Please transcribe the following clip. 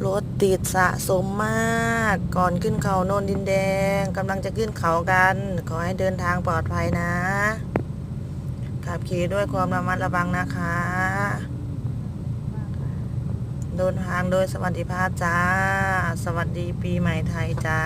รถติดสะสมมากก่อนขึ้นเขาโนนดินแดงกำลังจะขึ้นเขากัน ขอให้เดินทางปลอดภัยนะขับขี่ด้วยความระมัดระวังนะคะเดินทางโดยสวัสดิภาพจ้าสวัสดีปีใหม่ไทยจ้า